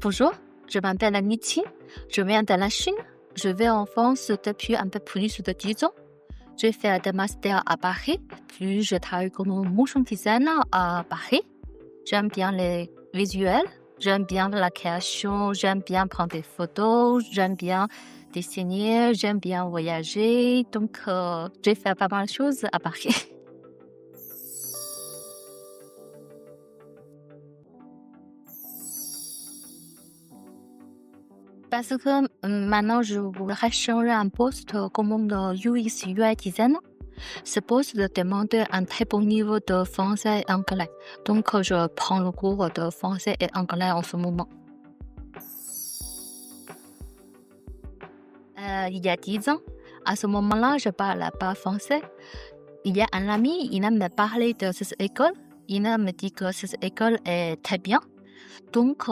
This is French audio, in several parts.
Bonjour, je m'appelle Aniti, je viens de la Chine. Je vis en France depuis un peu plus de 10 ans. J'ai fait des masters à Paris, puis je travaille comme motion designer à Paris. J'aime bien les visuels, j'aime bien la création, j'aime bien prendre des photos, j'aime bien dessiner, j'aime bien voyager. Donc, j'ai fait pas mal de choses à Paris. Parce que maintenant, je voudrais changer un poste comme UX UI designer. Ce poste demande un très bon niveau de français et anglais. Donc, je prends le cours de français et anglais en ce moment. Il y a 10 ans, à ce moment-là, je ne parlais pas français. Il y a un ami, il me parlait de cette école. Il me dit que cette école est très bien. Donc,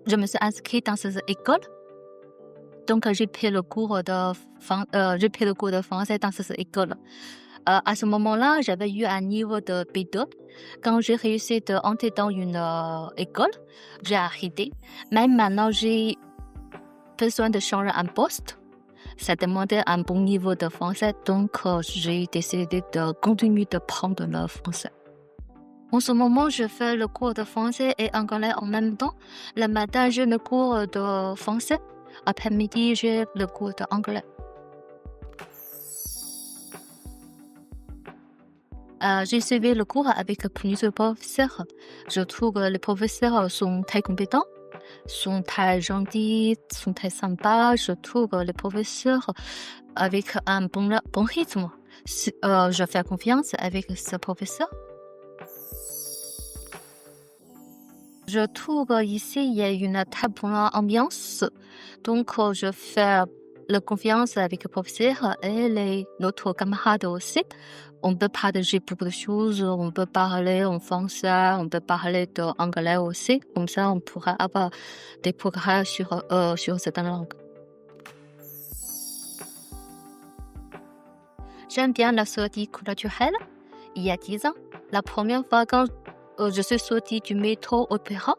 je me suis inscrite dans cette école. Donc, j'ai pris le cours de français dans cette école. À ce moment-là, j'avais eu un niveau de B2. Quand j'ai réussi d'entrer dans une école, j'ai arrêté. Même maintenant, j'ai besoin de changer un poste. Ça demandait un bon niveau de français, donc j'ai décidé de continuer de prendre le français. En ce moment, je fais le cours de français et anglais en même temps. Le matin, j'ai le cours de français. Après-midi, j'ai le cours d'anglais. J'ai suivi le cours avec plusieurs professeurs. Je trouve que les professeurs sont très compétents, sont très gentils, sont très sympas. Je trouve que les professeurs avec un bon rythme. Je fais confiance avec ce professeur. Je trouve qu'ici, il y a une très bonne ambiance. Donc, je fais la confiance avec le professeur et notre camarade aussi. On peut partager beaucoup de choses. On peut parler en français, on peut parler d'anglais aussi. Comme ça, on pourra avoir des progrès sur cette langue. J'aime bien la sortie culturelle. Il y a 10 ans, la première fois quand je suis sortie du métro opéra.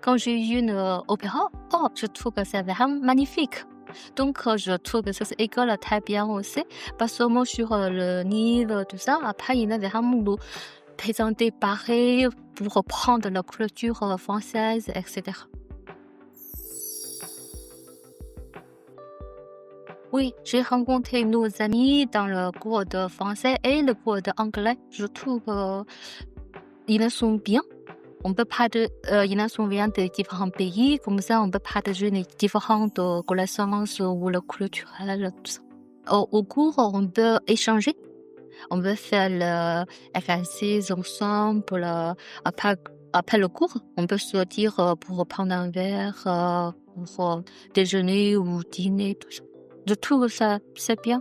Quand j'ai eu une opéra, je trouve que c'est vraiment magnifique. Donc, je trouve que cette école est très bien aussi. Pas seulement sur le livre, tout ça. Après, il y a vraiment nous présenter Paris pour reprendre la culture française, etc. Oui, j'ai rencontré nos amis dans le cours de français et le cours d'anglais. Je trouve ils sont bien. On peut partager, ils sont bien de différents pays, comme ça on peut partager les différentes connaissances ou le culturel, tout ça. Au cours, on peut échanger, on peut faire l'exercice ensemble. Après le cours, on peut sortir pour prendre un verre, pour déjeuner ou dîner, tout ça. Je trouve ça c'est bien.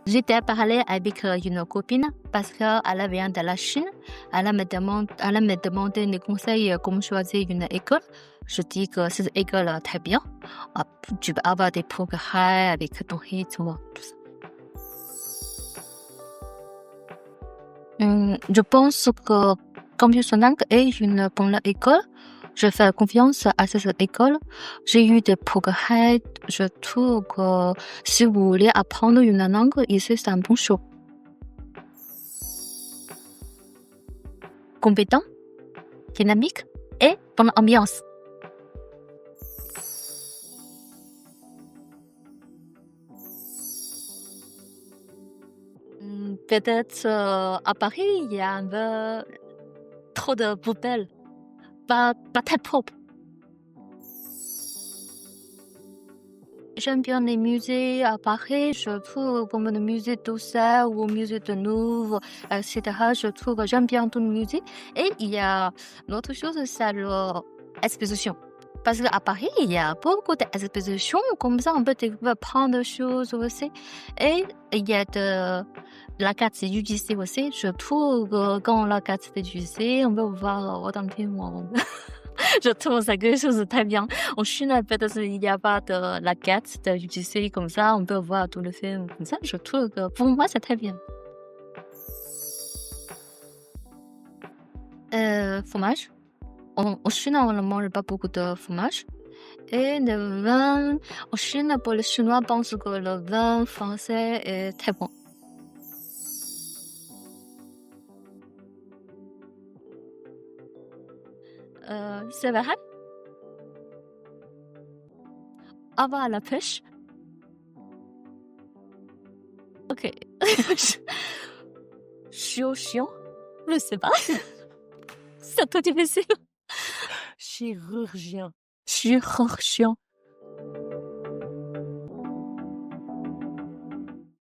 J'étais parlé avec une copine parce qu'elle vient de la Chine. Elle me demandé des conseils comment choisir une école. Je dis que cette école est très bien. Tu peux avoir des progrès avec ton rythme, tout ça. Je pense que Computer Langue est une bonne école. Je fais confiance à cette école. J'ai eu des progrès. Je trouve que si vous voulez apprendre une langue, ici c'est un bon choix. Compétent, dynamique et bonne ambiance. Peut-être à Paris, il y a un peu trop de poubelles. Pas très propre. J'aime bien les musées à Paris. Je trouve comme le musée d'Orsay ou le musée de Louvre, etc. Je trouve que j'aime bien tous les musées. Et il y a une autre chose, c'est l'exposition. Parce qu'à Paris, il y a beaucoup d'expositions. Comme ça, on peut découvrir plein de choses aussi. Et il y a la carte UGC aussi. Je trouve que quand la carte UGC, on peut voir autant de films. Je trouve ça quelque chose de très bien. En Chine, peut-être il n'y a pas de la carte de UGC comme ça. On peut voir tout le film comme ça. Je trouve que pour moi, c'est très bien. Fromage. Au Chine, on ne mange pas beaucoup de fromage. Et le vin, au Chine, pour les Chinois, pensent que le vin français est très bon. C'est vrai? Avoir la pêche? Ok. Chiant. Je sais pas. C'est trop difficile. Chirurgien. Chirurgien.